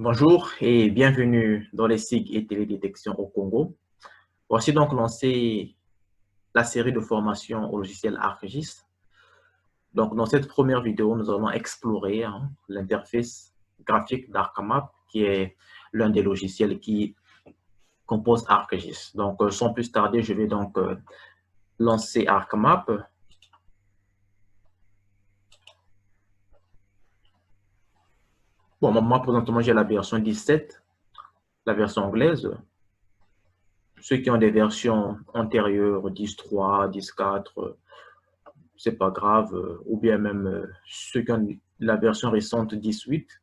Bonjour et bienvenue dans les SIG et télédétection au Congo. Voici donc lancé la série de formation au logiciel ArcGIS. Donc, dans cette première vidéo, nous allons explorer l'interface graphique d'ArcMap, qui est l'un des logiciels qui compose ArcGIS. Donc, sans plus tarder, je vais donc lancer ArcMap. Bon, moi, présentement, j'ai la version 17, la version anglaise. Ceux qui ont des versions antérieures, 10.3, 10.4, c'est pas grave, ou bien même ceux qui ont la version récente 18,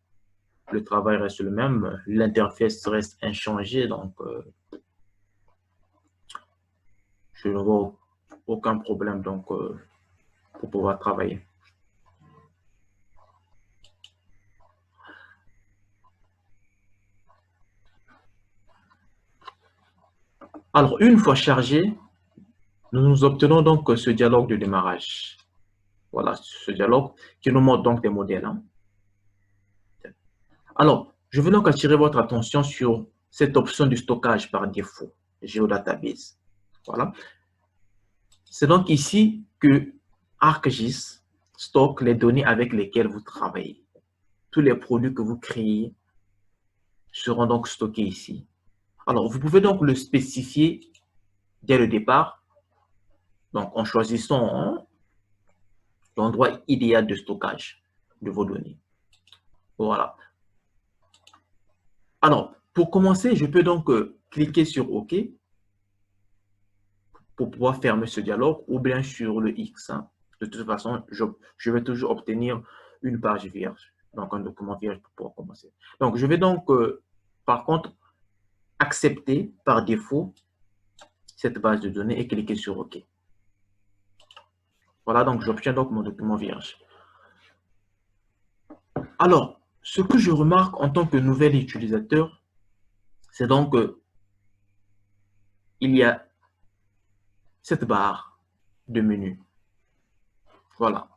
le travail reste le même, l'interface reste inchangée, donc je ne vois aucun problème donc, pour pouvoir travailler. Alors, une fois chargé, nous obtenons donc ce dialogue de démarrage. Voilà, ce dialogue qui nous montre donc des modèles. Alors, je veux donc attirer votre attention sur cette option du stockage par défaut, Geodatabase. Voilà. C'est donc ici que ArcGIS stocke les données avec lesquelles vous travaillez. Tous les produits que vous créez seront donc stockés ici. Alors, vous pouvez donc le spécifier dès le départ, donc en choisissant l'endroit idéal de stockage de vos données. Voilà. Alors, pour commencer, je peux donc cliquer sur OK pour pouvoir fermer ce dialogue ou bien sur le X. De toute façon, je vais toujours obtenir une page vierge, donc un document vierge pour pouvoir commencer. Donc, je vais donc, par contre, accepter par défaut cette base de données et cliquer sur OK. Voilà, donc j'obtiens donc mon document vierge. Alors, ce que je remarque en tant que nouvel utilisateur, c'est donc il y a cette barre de menu. Voilà.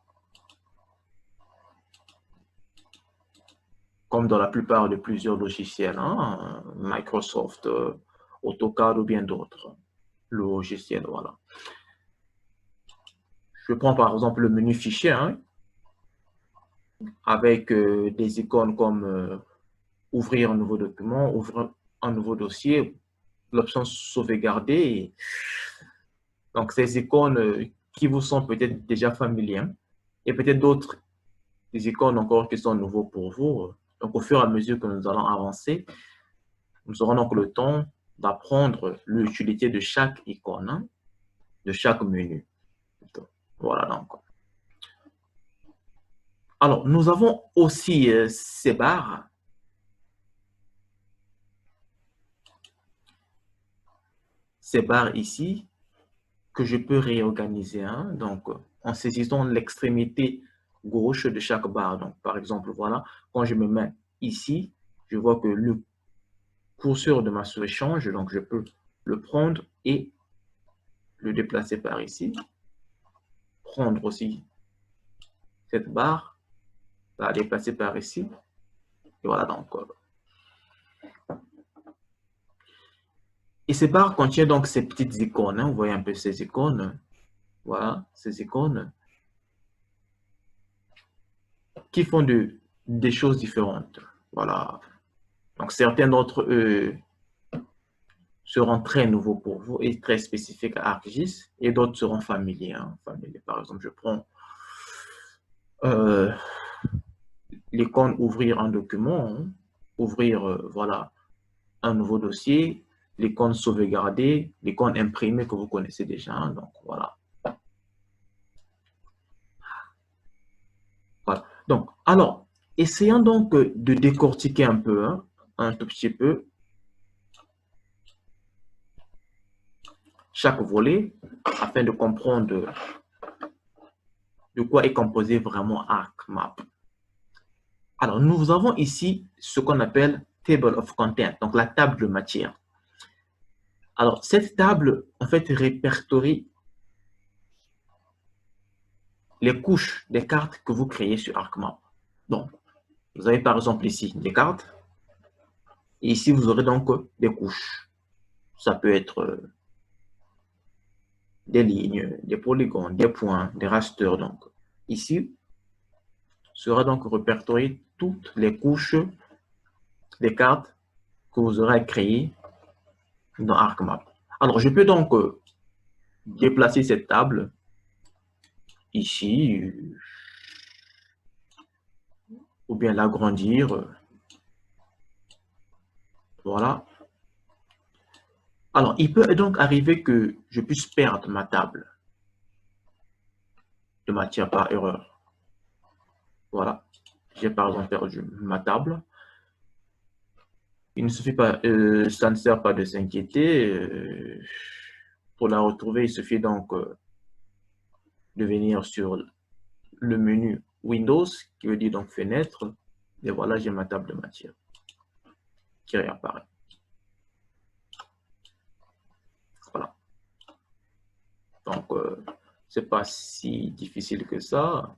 Comme dans la plupart de plusieurs logiciels, Microsoft, AutoCAD ou bien d'autres logiciels. Voilà. Je prends par exemple le menu fichier avec des icônes comme ouvrir un nouveau document, ouvrir un nouveau dossier, l'option sauvegarder. Donc, ces icônes qui vous sont peut-être déjà familières et peut-être d'autres icônes encore qui sont nouveaux pour vous. Donc, au fur et à mesure que nous allons avancer, nous aurons donc le temps d'apprendre l'utilité de chaque icône, de chaque menu. Voilà donc. Alors, nous avons aussi ces barres. Ces barres ici que je peux réorganiser. Donc, en saisissant l'extrémité gauche de chaque barre. Donc, par exemple, voilà, quand je me mets ici, je vois que le curseur de ma souris change. Donc, je peux le prendre et le déplacer par ici. Prendre aussi cette barre, la déplacer par ici. Et voilà donc. Et ces barres contiennent donc ces petites icônes. Vous voyez un peu ces icônes. Voilà, ces icônes qui font des choses différentes. Voilà. Donc, certains d'entre eux seront très nouveaux pour vous et très spécifiques à ArcGIS et d'autres seront familiers. Par exemple, je prends l'icône ouvrir un document, ouvrir voilà, un nouveau dossier, l'icône sauvegarder, l'icône imprimer que vous connaissez déjà. Donc, voilà. Voilà. Donc, alors, essayons donc de décortiquer un peu, un tout petit peu, chaque volet afin de comprendre de quoi est composé vraiment ArcMap. Alors, nous avons ici ce qu'on appelle Table of Content, donc la table de matière. Alors, cette table, en fait, répertorie les couches des cartes que vous créez sur ArcMap. Donc, vous avez par exemple ici des cartes. Et ici, vous aurez donc des couches. Ça peut être des lignes, des polygones, des points, des rasters. Donc, ici, sera donc répertorié toutes les couches des cartes que vous aurez créées dans ArcMap. Alors, je peux donc déplacer cette table ici, ou bien l'agrandir. Voilà. Alors, il peut donc arriver que je puisse perdre ma table de matière par erreur. Voilà. J'ai par exemple perdu ma table. Il ne suffit pas, ça ne sert pas de s'inquiéter. Pour la retrouver, il suffit donc de venir sur le menu Windows, qui veut dire donc fenêtre. Et voilà, j'ai ma table de matière qui réapparaît. Voilà. Donc, c'est pas si difficile que ça.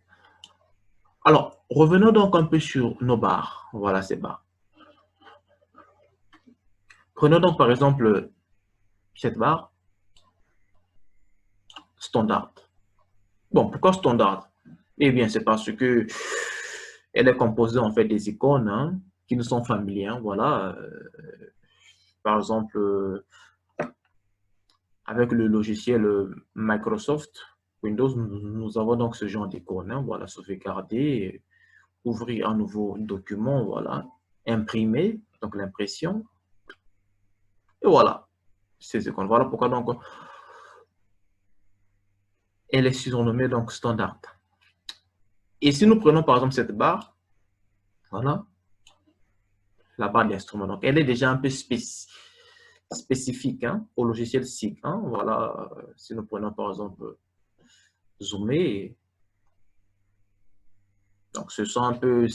Alors, revenons donc un peu sur nos barres. Voilà ces barres. Prenons donc par exemple cette barre standard. Bon, pourquoi standard? Eh bien, c'est parce que elle est composée en fait des icônes qui nous sont familières. Voilà. Par exemple, avec le logiciel Microsoft Windows, nous avons donc ce genre d'icônes. Voilà, sauvegarder, ouvrir un nouveau document, voilà, imprimer, donc l'impression. Et voilà, ces icônes. Voilà pourquoi donc elle est surnommée donc standard. Et si nous prenons par exemple cette barre, voilà, la barre d'instrument, donc elle est déjà un peu spécifique au logiciel SIG. Voilà, si nous prenons par exemple zoomer, donc ce sont un peu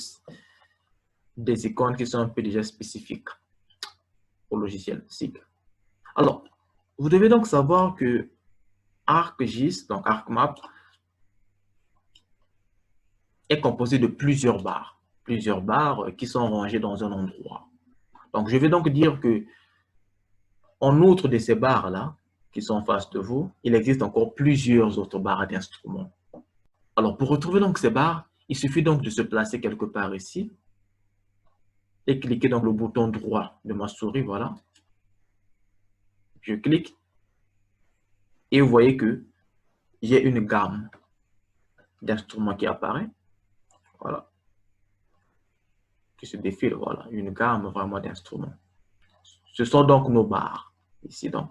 des icônes qui sont un peu déjà spécifiques au logiciel SIG. Alors, vous devez donc savoir que ArcGIS, donc ArcMap, est composé de plusieurs barres qui sont rangées dans un endroit. Donc, je vais donc dire que en outre de ces barres-là, qui sont en face de vous, il existe encore plusieurs autres barres d'instruments. Alors, pour retrouver donc ces barres, il suffit donc de se placer quelque part ici et cliquer dans le bouton droit de ma souris, voilà. Je clique et vous voyez que j'ai une gamme d'instruments qui apparaît, voilà, qui se défile, voilà, une gamme vraiment d'instruments. Ce sont donc nos barres ici. Donc,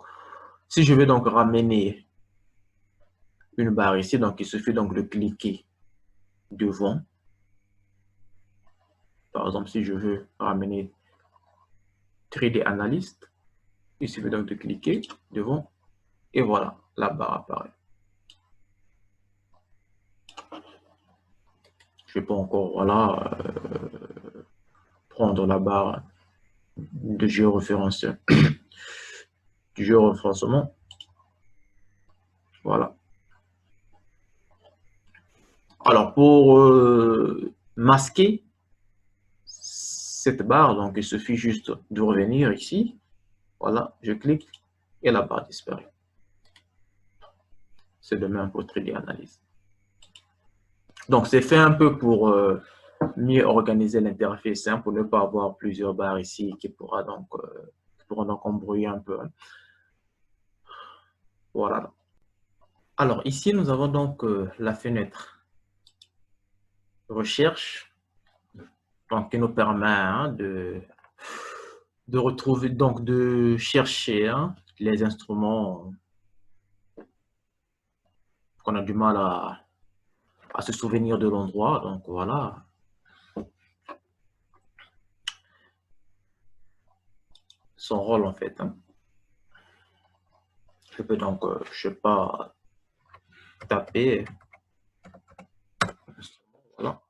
si je vais donc ramener une barre ici, donc il suffit donc de cliquer devant. Par exemple, si je veux ramener 3D Analyst, il suffit donc de cliquer devant et voilà, la barre apparaît. Je peux encore, voilà, prendre la barre de géoréférencement. Du géoréférencement. Voilà. Alors, pour masquer cette barre, donc il suffit juste de revenir ici. Voilà, je clique et la barre disparaît. C'est de même pour 3D Analyse. Donc, c'est fait un peu pour mieux organiser l'interface, pour ne pas avoir plusieurs barres ici qui pourront donc embrouiller un peu. Voilà. Alors, ici, nous avons donc la fenêtre recherche, donc, qui nous permet de retrouver, donc de chercher les instruments qu'on a du mal à se souvenir de l'endroit. Donc, voilà. Son rôle, en fait. Je peux donc, je sais pas, taper. Voilà.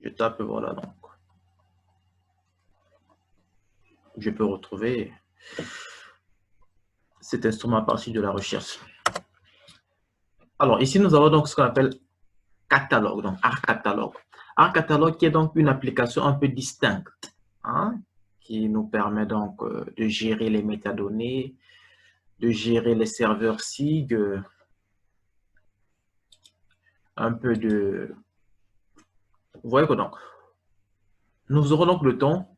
Je tape, voilà, donc. Je peux retrouver cet instrument à partir de la recherche. Alors, ici, nous avons donc ce qu'on appelle catalogue, donc ArcCatalogue. ArcCatalogue qui est donc une application un peu distincte hein, qui nous permet donc de gérer les métadonnées, de gérer les serveurs SIG, un peu de... Vous voyez que donc, nous aurons donc le temps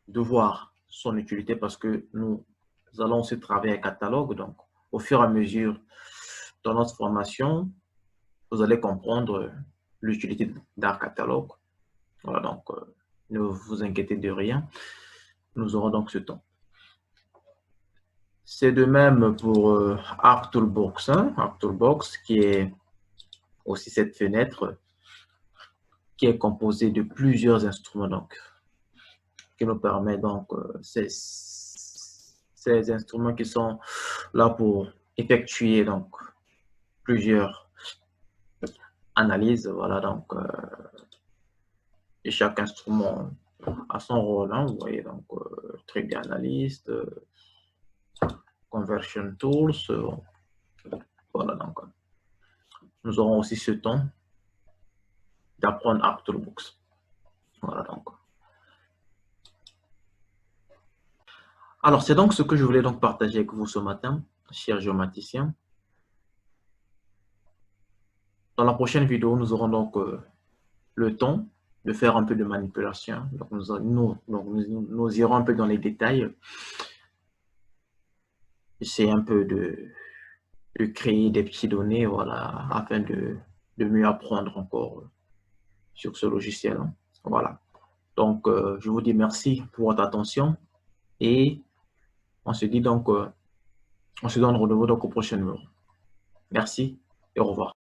de voir son utilité parce que nous allons aussi travailler un catalogue. Donc, au fur et à mesure dans notre formation, vous allez comprendre l'utilité d'un catalogue. Voilà, donc, ne vous inquiétez de rien. Nous aurons donc ce temps. C'est de même pour ArcToolbox, hein, ArcToolbox qui est aussi cette fenêtre qui est composée de plusieurs instruments, donc, qui nous permet donc ces instruments qui sont là pour effectuer donc plusieurs analyses. Voilà, donc, et chaque instrument a son rôle, hein, vous voyez, donc, trade analyst, conversion tools, voilà, donc, nous aurons aussi ce temps d'apprendre ArcToolbox. Voilà, donc. Alors, c'est donc ce que je voulais donc partager avec vous ce matin, chers géomaticiens. Dans la prochaine vidéo, nous aurons donc le temps de faire un peu de manipulation. Donc, nous irons un peu dans les détails. Essayer un peu de créer des petites données, voilà, afin de mieux apprendre encore sur ce logiciel. Hein. Voilà. Donc, je vous dis merci pour votre attention et on se dit donc, on se donne rendez-vous donc au prochain numéro. Merci et au revoir.